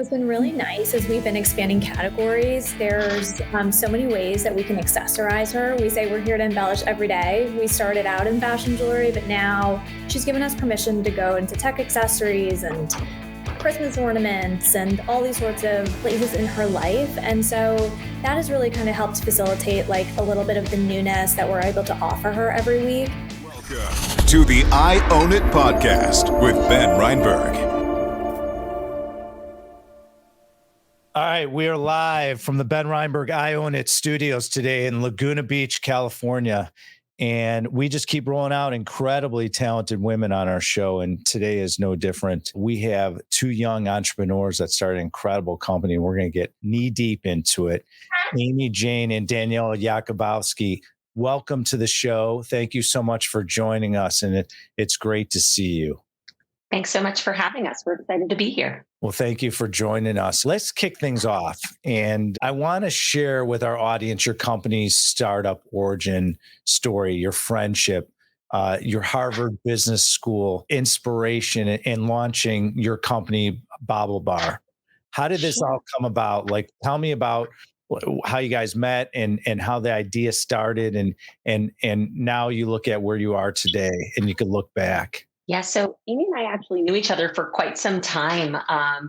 What's been really nice is we've been expanding categories. There's so many ways that we can accessorize her. We say we're here to embellish every day. We started out in fashion jewelry, but now she's given us permission to go into tech accessories and Christmas ornaments and all these sorts of places in her life. And so that has really kind of helped facilitate like a little bit of the newness that we're able to offer her every week. Welcome to the I Own It podcast with Ben Reinberg. All right, we are live from the Ben Reinberg I Own It studios today in Laguna Beach, California. And we just keep rolling out incredibly talented women on our show. And today is no different. We have two young entrepreneurs that started an incredible company. We're going to get knee deep into it. Amy, Jain, and Daniella Yacobovsky, welcome to the show. Thank you so much for joining us. And it's great to see you. Thanks so much for having us. We're excited to be here. Well, thank you for joining us. Let's kick things off. And I want to share with our audience your company's startup origin story, your friendship, your Harvard Business School inspiration in launching your company, BaubleBar. How did this all come about? Like, tell me about how you guys met and how the idea started. And now you look at where you are today and you can look back. Yeah, so Amy and I actually knew each other for quite some time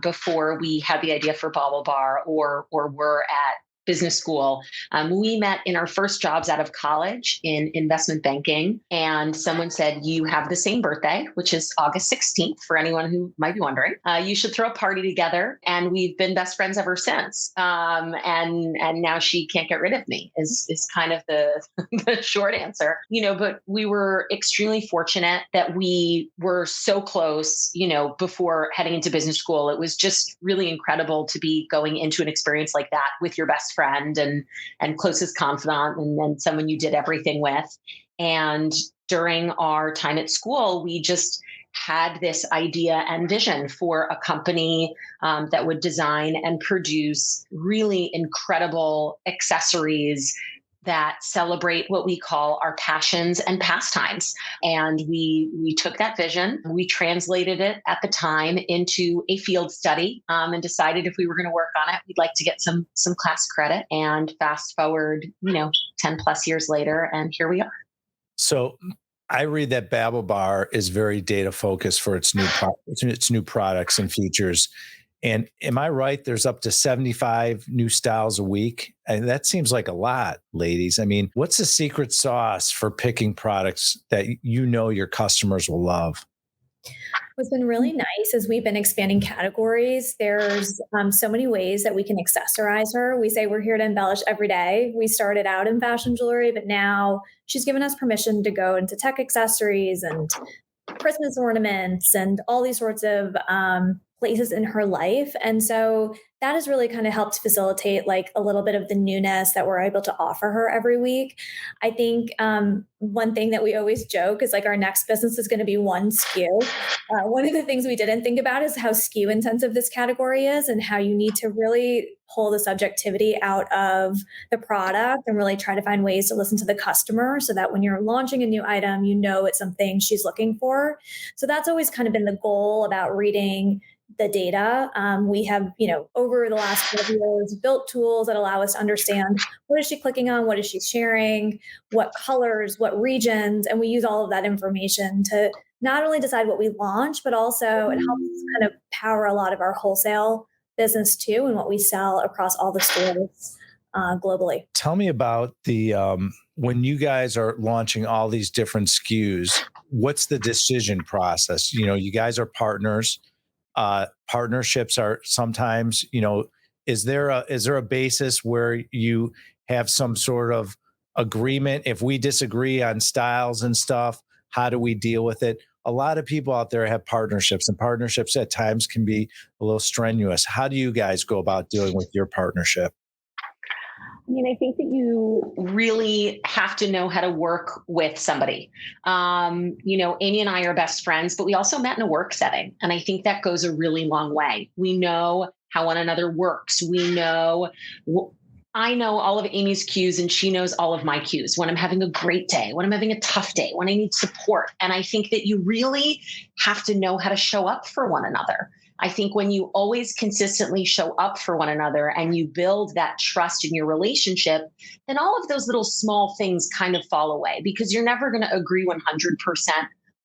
before we had the idea for BaubleBar or were at business school. We met in our first jobs out of college in investment banking. And someone said, you have the same birthday, which is August 16th, for anyone who might be wondering. You should throw a party together. And we've been best friends ever since. And now she can't get rid of me is kind of the short answer. But we were extremely fortunate that we were so close, before heading into business school. It was just really incredible to be going into an experience like that with your best friend and closest confidant and someone you did everything with. And during our time at school, we just had this idea and vision for a company that would design and produce really incredible accessories that celebrate what we call our passions and pastimes. And we took that vision, we translated it at the time into a field study and decided if we were going to work on it, we'd like to get some class credit. And fast forward, 10 plus years later, and here we are. So I read that BaubleBar is very data focused for its new products and features. And am I right? There's up to 75 new styles a week. And that seems like a lot, ladies. I mean, what's the secret sauce for picking products that your customers will love? What's been really nice is we've been expanding categories. There's so many ways that we can accessorize her. We say we're here to embellish every day. We started out in fashion jewelry, but now she's given us permission to go into tech accessories and Christmas ornaments and all these sorts of places in her life. And so that has really kind of helped facilitate like a little bit of the newness that we're able to offer her every week. I think one thing that we always joke is like our next business is going to be one SKU. One of the things we didn't think about is how SKU intensive this category is and how you need to really pull the subjectivity out of the product and really try to find ways to listen to the customer so that when you're launching a new item, it's something she's looking for. So that's always kind of been the goal about reading the data. We have, over the last 12 years, built tools that allow us to understand what is she clicking on, what is she sharing, what colors, what regions, and we use all of that information to not only decide what we launch, but also it helps us kind of power a lot of our wholesale business too, and what we sell across all the stores globally. Tell me about the when you guys are launching all these different SKUs, what's the decision process? You guys are partners. Partnerships are sometimes, is there a basis where you have some sort of agreement? If we disagree on styles and stuff, how do we deal with it? A lot of people out there have partnerships, and partnerships at times can be a little strenuous. How do you guys go about dealing with your partnership? I think that you really have to know how to work with somebody. Amy and I are best friends, but we also met in a work setting. And I think that goes a really long way. We know how one another works. I know all of Amy's cues and she knows all of my cues when I'm having a great day, when I'm having a tough day, when I need support. And I think that you really have to know how to show up for one another. I think when you always consistently show up for one another and you build that trust in your relationship, then all of those little small things kind of fall away because you're never going to agree 100%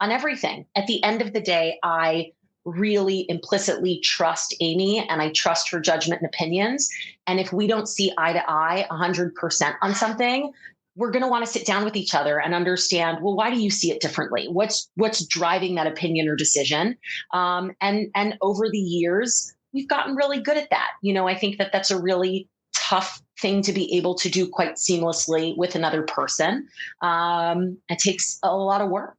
on everything. At the end of the day, I really implicitly trust Amy and I trust her judgment and opinions. And if we don't see eye to eye 100% on something, we're going to want to sit down with each other and understand, well, why do you see it differently? What's driving that opinion or decision? And over the years, we've gotten really good at that. I think that that's a really tough thing to be able to do quite seamlessly with another person. It takes a lot of work.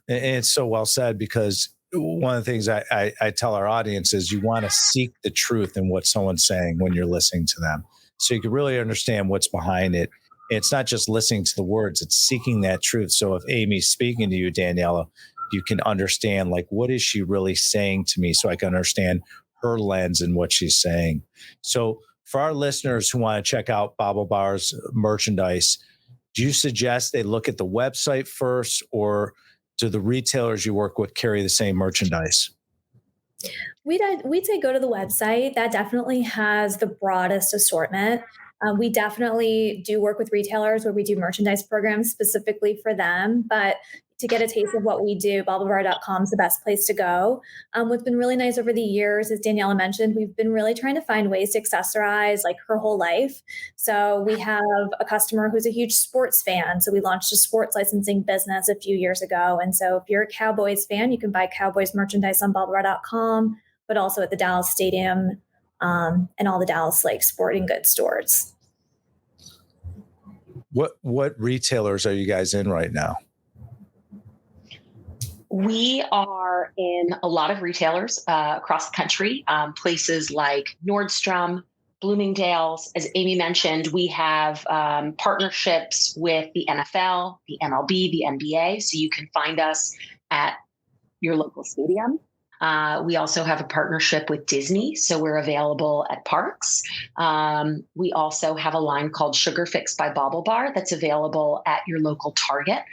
And it's so well said, because one of the things I tell our audience is you want to seek the truth in what someone's saying when you're listening to them, so you can really understand what's behind it. It's not just listening to the words, it's seeking that truth. So if Amy's speaking to you, Daniella, you can understand, like, what is she really saying to me, so I can understand her lens and what she's saying. So for our listeners who want to check out BaubleBar's merchandise, do you suggest they look at the website first, or do the retailers you work with carry the same merchandise? We'd say go to the website. That definitely has the broadest assortment. We definitely do work with retailers where we do merchandise programs specifically for them. But to get a taste of what we do, BaubleBar.com is the best place to go. What's been really nice over the years, as Daniella mentioned, we've been really trying to find ways to accessorize like her whole life. So we have a customer who's a huge sports fan. So we launched a sports licensing business a few years ago. And so if you're a Cowboys fan, you can buy Cowboys merchandise on BaubleBar.com, but also at the Dallas Stadium and all the Dallas like sporting goods stores. What retailers are you guys in right now? We are in a lot of retailers across the country, places like Nordstrom, Bloomingdale's. As Amy mentioned, we have partnerships with the NFL, the MLB, the NBA, so you can find us at your local stadium. We also have a partnership with Disney, so we're available at parks. We also have a line called Sugar Fix by BaubleBar that's available at your local Target.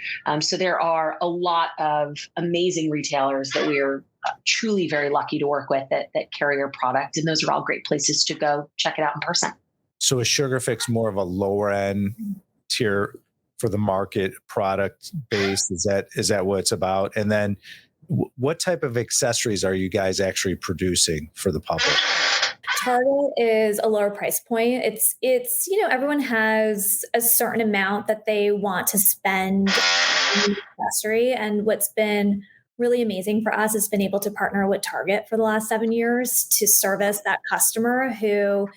So there are a lot of amazing retailers that we are truly very lucky to work with that carry our product, and those are all great places to go check it out in person. So is Sugar Fix more of a lower end tier for the market product base? Is that what it's about? And then what type of accessories are you guys actually producing for the public? Target is a lower price point. It's everyone has a certain amount that they want to spend on the accessory. And what's been really amazing for us has been able to partner with Target for the last 7 years to service that customer who,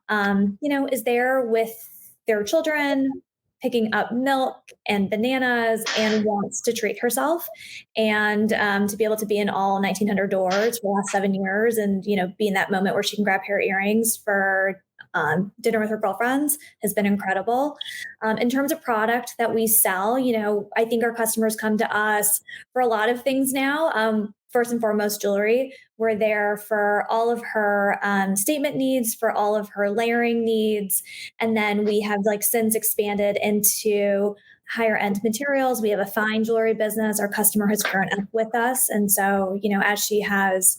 is there with their children, picking up milk and bananas and wants to treat herself, and to be able to be in all 1,900 doors for the last 7 years and, be in that moment where she can grab her earrings for dinner with her girlfriends has been incredible. In terms of product that we sell, I think our customers come to us for a lot of things now. First and foremost, jewelry. We're there for all of her statement needs, for all of her layering needs. And then we have since expanded into higher end materials. We have a fine jewelry business. Our customer has grown up with us. And so, as she has,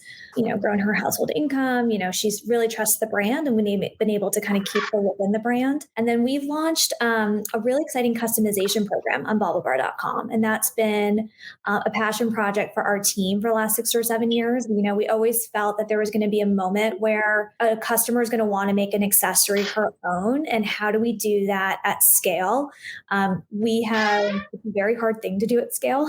grown her household income, she's really trusts the brand, and we've been able to kind of keep her within the brand. And then we've launched a really exciting customization program on BaubleBar.com. And that's been a passion project for our team for the last 6 or 7 years. We always felt that there was going to be a moment where a customer is going to want to make an accessory her own. And how do we do that at scale? It's a very hard thing to do at scale.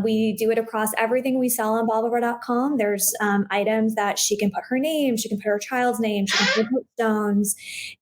We do it across everything we sell on BaubleBar.com. There's items that she can put her name, she can put her child's name, she can put stones,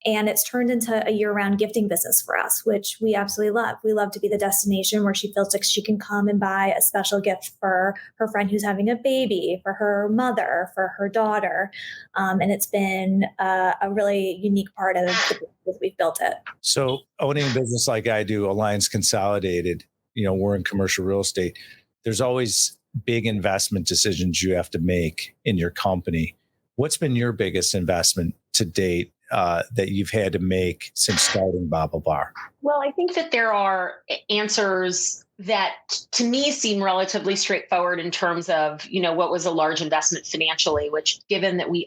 and it's turned into a year-round gifting business for us, which we absolutely love. We love to be the destination where she feels like she can come and buy a special gift for her friend who's having a baby, for her mother, for her daughter, and it's been a really unique part of the business we've built it. So owning a business like I do, Alliance Consolidated, we're in commercial real estate. There's always big investment decisions you have to make in your company. What's been your biggest investment to date that you've had to make since starting BaubleBar? Well, I think that there are answers that to me seem relatively straightforward in terms of, what was a large investment financially, which given that we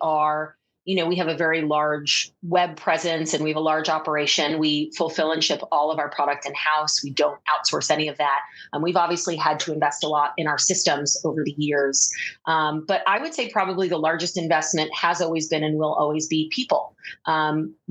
have a very large web presence and we have a large operation. We fulfill and ship all of our product in-house. We don't outsource any of that. We've obviously had to invest a lot in our systems over the years. But I would say probably the largest investment has always been and will always be people.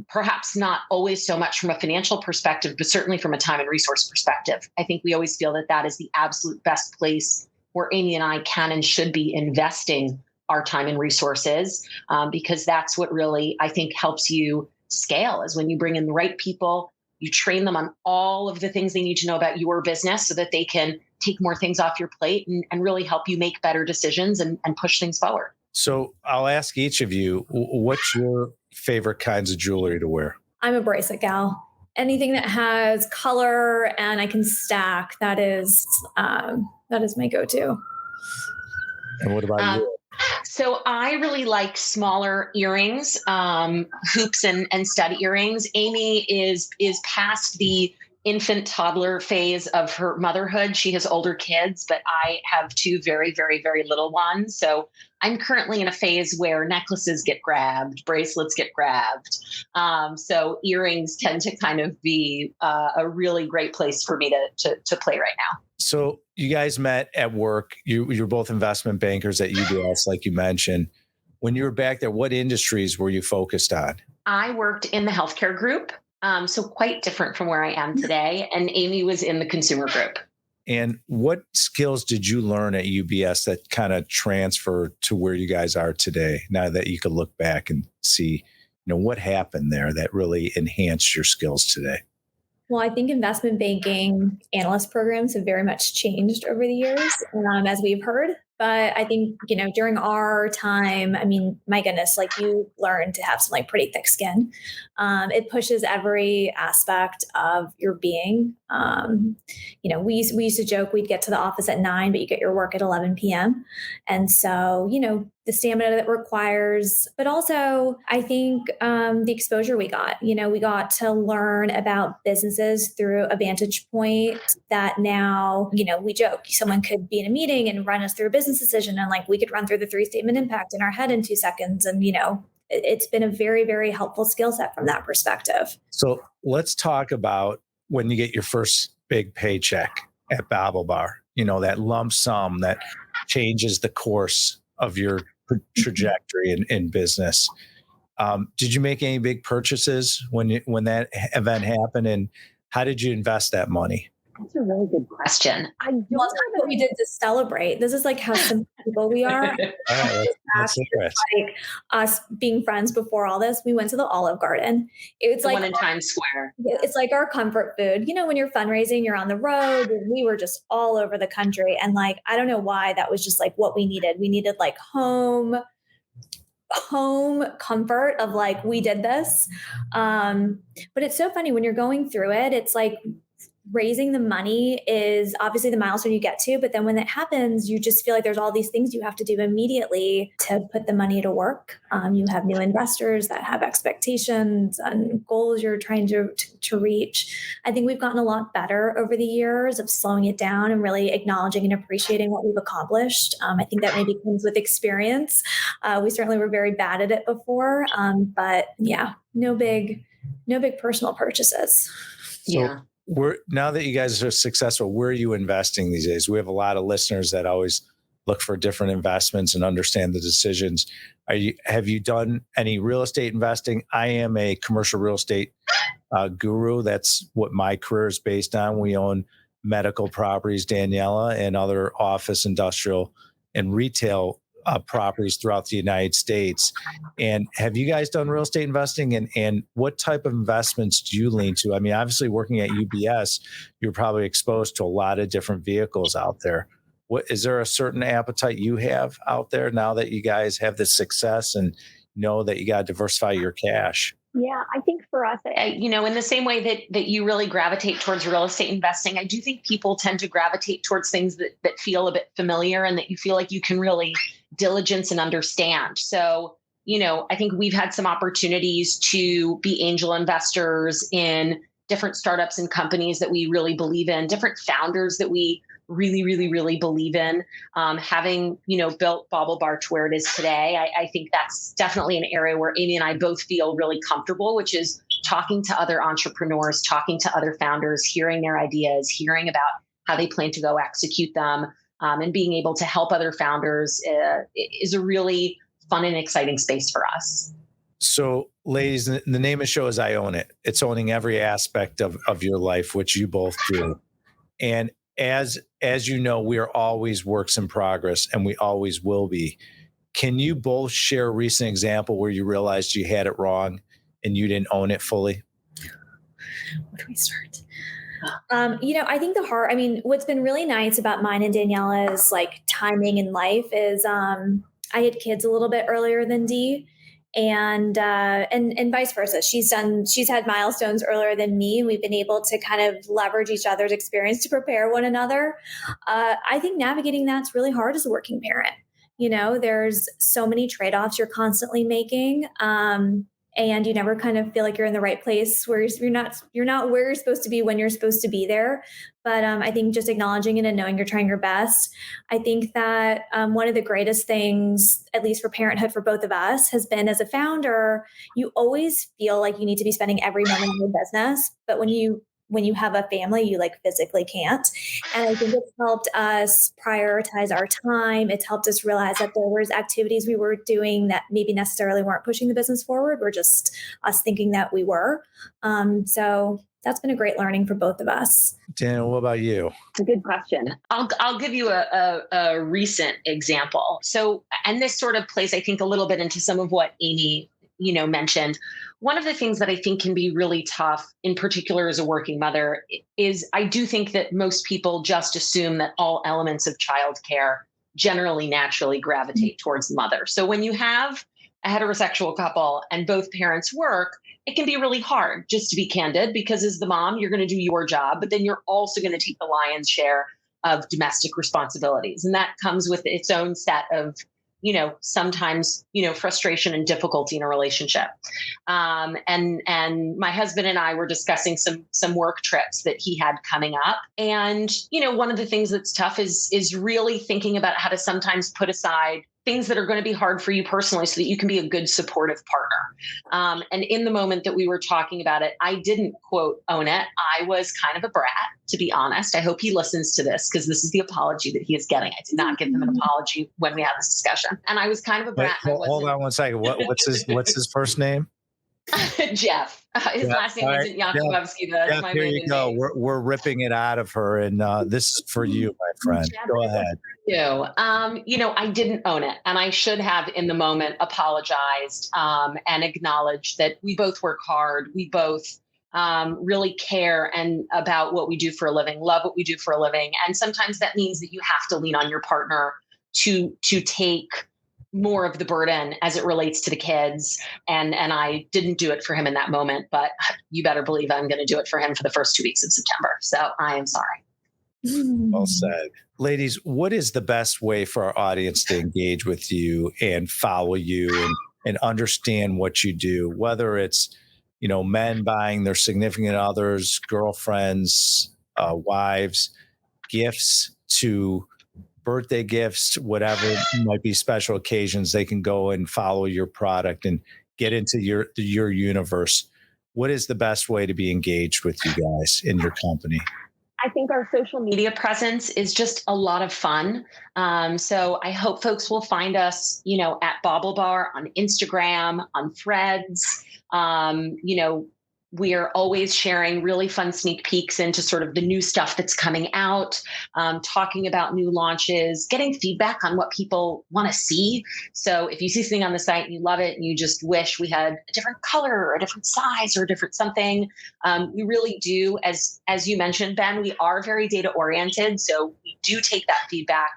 Perhaps not always so much from a financial perspective, but certainly from a time and resource perspective. I think we always feel that that is the absolute best place where Amy and I can and should be investing our time and resources, because that's what really, I think, helps you scale is when you bring in the right people, you train them on all of the things they need to know about your business so that they can take more things off your plate and really help you make better decisions and push things forward. So I'll ask each of you, what's your favorite kinds of jewelry to wear? I'm a bracelet gal. Anything that has color and I can stack, that is my go-to. And what about you? So I really like smaller earrings, hoops and stud earrings. Amy is past the infant toddler phase of her motherhood. She has older kids, but I have two very, very, very little ones. So I'm currently in a phase where necklaces get grabbed, bracelets get grabbed. So earrings tend to kind of be a really great place for me to play right now. So you guys met at work. You're both investment bankers at UBS, like you mentioned. When you were back there, what industries were you focused on? I worked in the healthcare group, so quite different from where I am today. And Amy was in the consumer group. And what skills did you learn at UBS that kind of transfer to where you guys are today? Now that you could look back and see, what happened there that really enhanced your skills today? Well, I think investment banking analyst programs have very much changed over the years, as we've heard. But I think, during our time, I mean, my goodness, like you learn to have some pretty thick skin. It pushes every aspect of your being. We used to joke we'd get to the office at 9, but you get your work at 11 p.m. And so, the stamina that requires, but also I think the exposure we got, we got to learn about businesses through a vantage point that now, we joke, someone could be in a meeting and run us through a business decision. And we could run through the 3-statement impact in our head in 2 seconds. And, it's been a very, very helpful skill set from that perspective. So let's talk about when you get your first big paycheck at BaubleBar, that lump sum that changes the course of your trajectory in business. Did you make any big purchases when that event happened, and how did you invest that money? That's a really good question. I don't know what we did to celebrate. This is how simple people we are. All right, let's hear it. Us being friends before all this, we went to the Olive Garden. It's the one in Times Square. It's like our comfort food. When you're fundraising, you're on the road. We were just all over the country. And I don't know why that was just what we needed. We needed home comfort of we did this. But it's so funny when you're going through it, it's raising the money is obviously the milestone you get to, but then when that happens, you just feel like there's all these things you have to do immediately to put the money to work. You have new investors that have expectations and goals you're trying to reach. I think we've gotten a lot better over the years of slowing it down and really acknowledging and appreciating what we've accomplished. I think that maybe comes with experience. We certainly were very bad at it before, but yeah, no big personal purchases. Yeah. Now that you guys are successful, where are you investing these days? We have a lot of listeners that always look for different investments and understand the decisions. Have you done any real estate investing? I am a commercial real estate guru. That's what my career is based on. We own medical properties, Daniella, and other office, industrial, and retail properties throughout the United States. And have you guys done real estate investing, and what type of investments do you lean to? I mean, obviously working at UBS, you're probably exposed to a lot of different vehicles out there. Is there a certain appetite you have out there now that you guys have this success and know that you got to diversify your cash? Yeah, I think for us, in the same way that you really gravitate towards real estate investing, I do think people tend to gravitate towards things that feel a bit familiar and that you feel like you can really diligence and understand. So, I think we've had some opportunities to be angel investors in different startups and companies that we really believe in, different founders that we really, really, really believe in. Having, built BaubleBar to where it is today, I think that's definitely an area where Amy and I both feel really comfortable, which is talking to other entrepreneurs, talking to other founders, hearing their ideas, hearing about how they plan to go execute them, and being able to help other founders is a really fun and exciting space for us. So, ladies, the name of the show is I Own It. It's owning every aspect of your life, which you both do. And as you know, we are always works in progress, and we always will be. Can you both share a recent example where you realized you had it wrong and you didn't own it fully? Where do we start? I think what's been really nice about mine and Daniella's like timing in life is I had kids a little bit earlier than Dee. And vice versa. She's had milestones earlier than me, and we've been able to kind of leverage each other's experience to prepare one another. I think navigating that's really hard as a working parent. There's so many trade-offs you're constantly making. And you never kind of feel like you're in the right place where you're not where you're supposed to be when you're supposed to be there. But I think just acknowledging it and knowing you're trying your best. I think that one of the greatest things, at least for parenthood for both of us, has been as a founder, you always feel like you need to be spending every moment in your business. But when you have a family, you like physically can't. And I think it's helped us prioritize our time. It's helped us realize that there was activities we were doing that maybe necessarily weren't pushing the business forward. We're just us thinking that we were. So that's been a great learning for both of us. Daniel, what about you? It's a good question. I'll give you a recent example. So, and this sort of plays, I think, a little bit into some of what Amy, mentioned. One of the things that I think can be really tough, in particular as a working mother, is I do think that most people just assume that all elements of childcare generally naturally gravitate towards the mother. So when you have a heterosexual couple and both parents work, it can be really hard, just to be candid, because as the mom, you're going to do your job, but then you're also going to take the lion's share of domestic responsibilities. And that comes with its own set of sometimes, frustration and difficulty in a relationship. And my husband and I were discussing some work trips that he had coming up. And, one of the things that's tough is really thinking about how to sometimes put aside things that are going to be hard for you personally so that you can be a good supportive partner. And in the moment that we were talking about it, I didn't quote own it. I was kind of a brat, to be honest. I hope he listens to this because this is the apology that he is getting. I did not give him an apology when we had this discussion. And I was kind of a brat. Wait, hold on one second. What's his first name? Jeff. His last name isn't Yacobovsky. That's my here you go. name. We're ripping it out of her, and this is for you, my friend. Jeff, go ahead. I didn't own it, and I should have in the moment apologized and acknowledged that we both work hard. We both really care and about what we do for a living, love what we do for a living, and sometimes that means that you have to lean on your partner to take more of the burden as it relates to the kids. And I didn't do it for him in that moment, but you better believe I'm going to do it for him for the first 2 weeks of September. So I am sorry. Well said. Ladies, what is the best way for our audience to engage with you and follow you and understand what you do, whether it's, men buying their significant others, girlfriends, wives, gifts to birthday gifts, whatever might be special occasions, they can go and follow your product and get into your universe. What is the best way to be engaged with you guys in your company? I think our social media presence is just a lot of fun. So I hope folks will find us, at BaubleBar on Instagram, on Threads. We are always sharing really fun sneak peeks into sort of the new stuff that's coming out, talking about new launches, getting feedback on what people want to see. So if you see something on the site and you love it and you just wish we had a different color or a different size or a different something, we really do, as you mentioned, Ben, we are very data oriented. So we do take that feedback.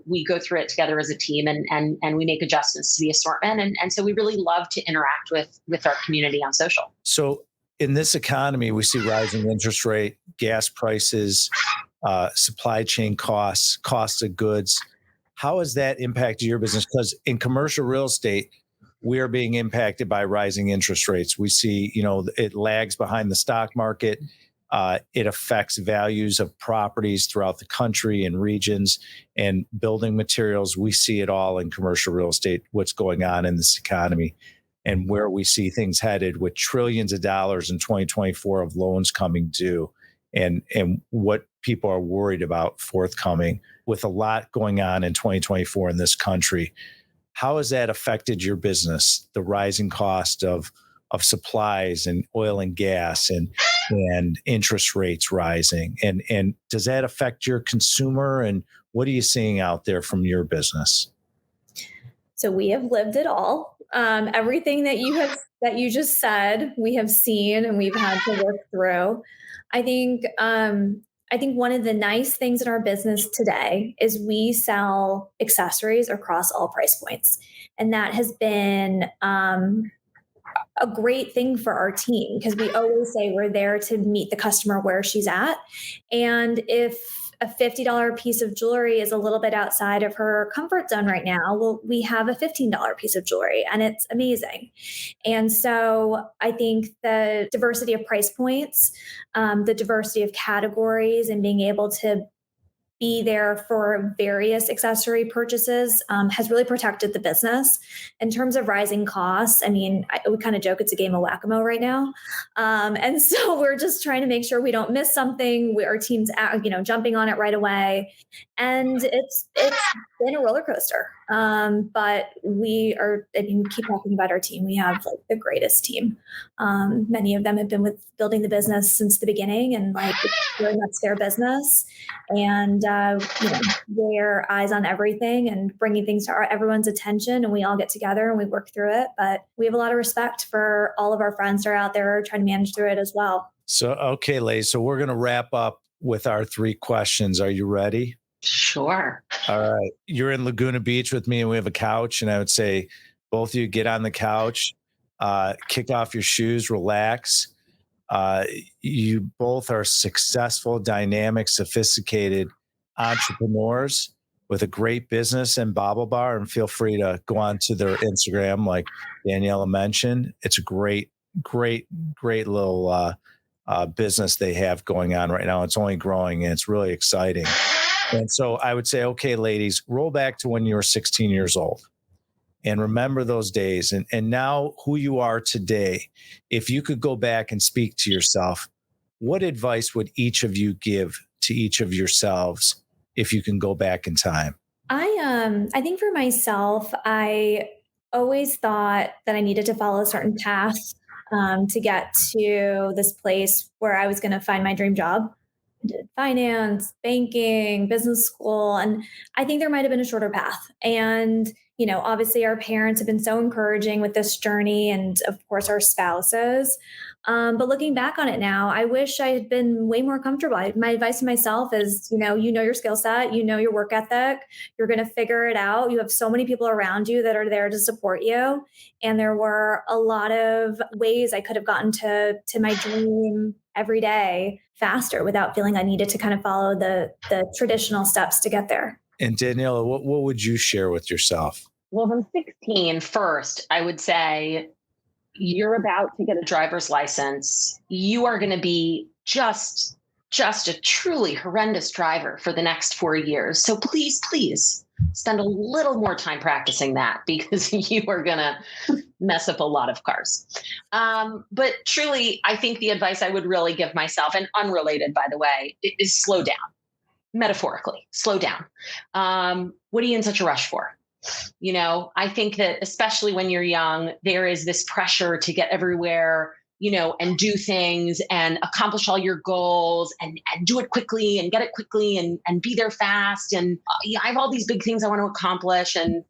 We go through it together as a team and we make adjustments to the assortment. And so we really love to interact with our community on social. So in this economy, we see rising interest rate, gas prices, supply chain costs, cost of goods. How has that impacted your business? Because in commercial real estate, we are being impacted by rising interest rates. We see, it lags behind the stock market. It affects values of properties throughout the country and regions and building materials. We see it all in commercial real estate, what's going on in this economy and where we see things headed with trillions of dollars in 2024 of loans coming due and what people are worried about forthcoming with a lot going on in 2024 in this country. How has that affected your business, the rising cost of supplies and oil and gas and interest rates rising? And does that affect your consumer? And what are you seeing out there from your business? So we have lived it all. Everything that you just said, we have seen and we've had to work through. I think one of the nice things in our business today is we sell accessories across all price points, and that has been a great thing for our team because we always say we're there to meet the customer where she's at. And if a $50 piece of jewelry is a little bit outside of her comfort zone right now, well, we have a $15 piece of jewelry and it's amazing. And so I think the diversity of price points, the diversity of categories and being able to be there for various accessory purchases has really protected the business. In terms of rising costs, I mean, we kind of joke it's a game of whack-a-mole right now. And so we're just trying to make sure we don't miss something. Our team's jumping on it right away. And it's been a roller coaster. But keep talking about our team. We have like the greatest team. Many of them have been with building the business since the beginning and like it's very much their business. And their eyes on everything and bringing things to everyone's attention. And we all get together and we work through it. But we have a lot of respect for all of our friends that are out there trying to manage through it as well. So, okay, ladies, so we're going to wrap up with our 3 questions. Are you ready? Sure. All right. You're in Laguna Beach with me and we have a couch. And I would say both of you get on the couch, kick off your shoes, relax. You both are successful, dynamic, sophisticated entrepreneurs with a great business and BaubleBar, and feel free to go on to their Instagram, like Daniella mentioned. It's a great little business they have going on right now. It's only growing and it's really exciting. And so I would say, okay, ladies, roll back to when you were 16 years old and remember those days and now who you are today. If you could go back and speak to yourself, what advice would each of you give to each of yourselves if you can go back in time? I think for myself, I always thought that I needed to follow a certain path to get to this place where I was going to find my dream job. I did finance, banking, business school, and I think there might have been a shorter path. And obviously our parents have been so encouraging with this journey and of course our spouses. But looking back on it now, I wish I had been way more comfortable. My advice to myself is, you know your skill set, your work ethic, you're going to figure it out. You have so many people around you that are there to support you. And there were a lot of ways I could have gotten to my dream every day faster without feeling I needed to kind of follow the traditional steps to get there. And Daniella, what would you share with yourself? Well, from 16, first, I would say you're about to get a driver's license. You are going to be just a truly horrendous driver for the next 4 years. So please spend a little more time practicing that because you are going to mess up a lot of cars. But truly, I think the advice I would really give myself, and unrelated, by the way, is slow down. Metaphorically, slow down. What are you in such a rush for? I think that especially when you're young, there is this pressure to get everywhere, and do things and accomplish all your goals and do it quickly and get it quickly and be there fast. And I have all these big things I want to accomplish and,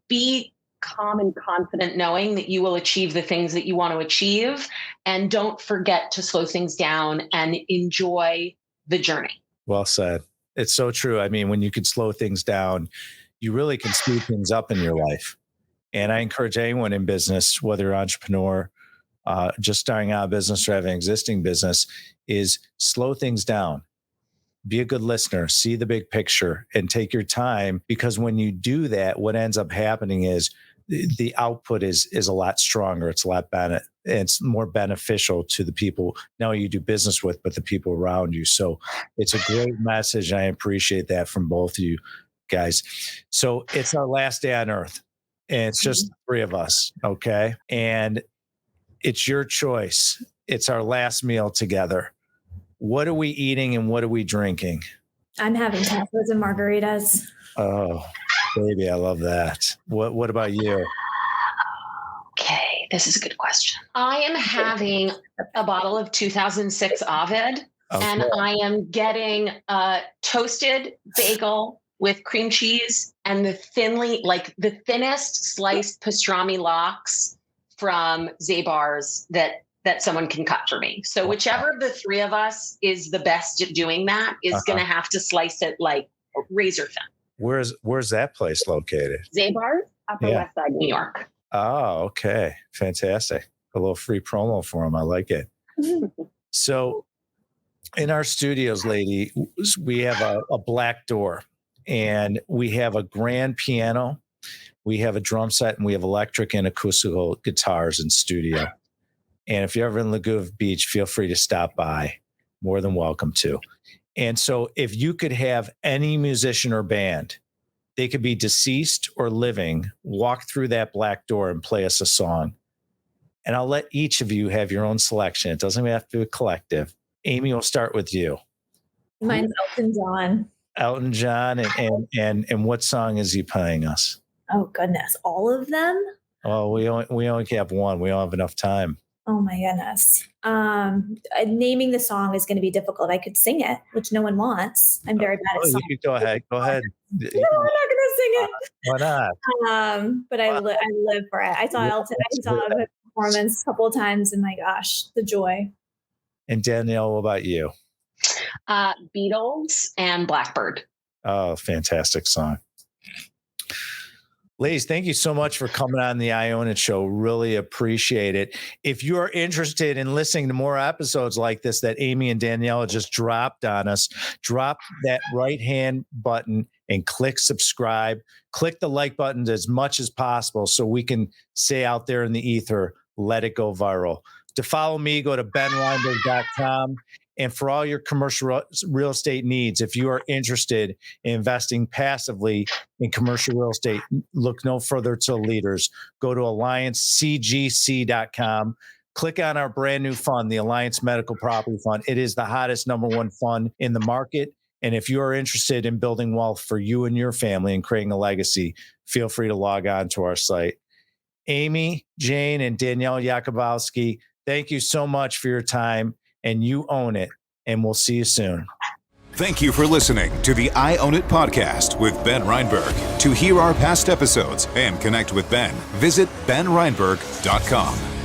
be calm and confident knowing that you will achieve the things that you want to achieve. And don't forget to slow things down and enjoy the journey. Well said. It's so true. I mean, when you can slow things down, you really can speed things up in your life. And I encourage anyone in business, whether you're an entrepreneur, just starting out a business or having an existing business, is slow things down. Be a good listener, see the big picture and take your time, because when you do that, what ends up happening is the output is a lot stronger. It's a lot better. It's more beneficial to the people not only you do business with, but the people around you. So it's a great message. I appreciate that from both of you guys. So it's our last day on earth, and it's just the three of us. Okay. And it's your choice. It's our last meal together. What are we eating and what are we drinking? I'm having tacos and margaritas. Oh, baby, I love that. What about you? Okay, this is a good question. I am having a bottle of 2006 Ovid, and I am getting a toasted bagel with cream cheese and the thinnest sliced pastrami lox from Zabar's that someone can cut for me. So whichever of the three of us is the best at doing that is going to have to slice it like razor thin. Where's that place located? Zabar's, Upper West Side, New York. Oh, okay. Fantastic. A little free promo for them. I like it. So in our studios, lady, we have a black door, and we have a grand piano. We have a drum set, and we have electric and acoustical guitars in studio. And if you're ever in Laguna Beach, feel free to stop by. More than welcome to. And so if you could have any musician or band, they could be deceased or living, walk through that black door and play us a song. And I'll let each of you have your own selection. It doesn't have to be a collective. Amy, we'll start with you. Mine's Elton John. Elton John, and what song is he playing us? Oh goodness, all of them? Oh, we only have one. We don't have enough time. Oh my goodness. Naming the song is going to be difficult. I could sing it, which no one wants. I'm very bad at singing. Go ahead. No, I'm not going to sing it. Why not? But I live for it. I saw Elton. I saw him at performance a couple of times, and my gosh, the joy. And Danielle, what about you? Beatles and Blackbird. Oh, fantastic song. Ladies, thank you so much for coming on the I Own It Show. Really appreciate it. If you're interested in listening to more episodes like this that Amy and Daniela just dropped on us, drop that right-hand button and click subscribe. Click the like button as much as possible so we can say out there in the ether, let it go viral. To follow me, go to benreinberg.com. And for all your commercial real estate needs, if you are interested in investing passively in commercial real estate, look no further to leaders. Go to alliancecgc.com. Click on our brand new fund, the Alliance Medical Property Fund. It is the hottest #1 fund in the market. And if you are interested in building wealth for you and your family and creating a legacy, feel free to log on to our site. Amy, Jain, and Daniella Yacobovsky, thank you so much for your time. And you own it, and we'll see you soon. Thank you for listening to the I Own It podcast with Ben Reinberg. To hear our past episodes and connect with Ben, visit benreinberg.com.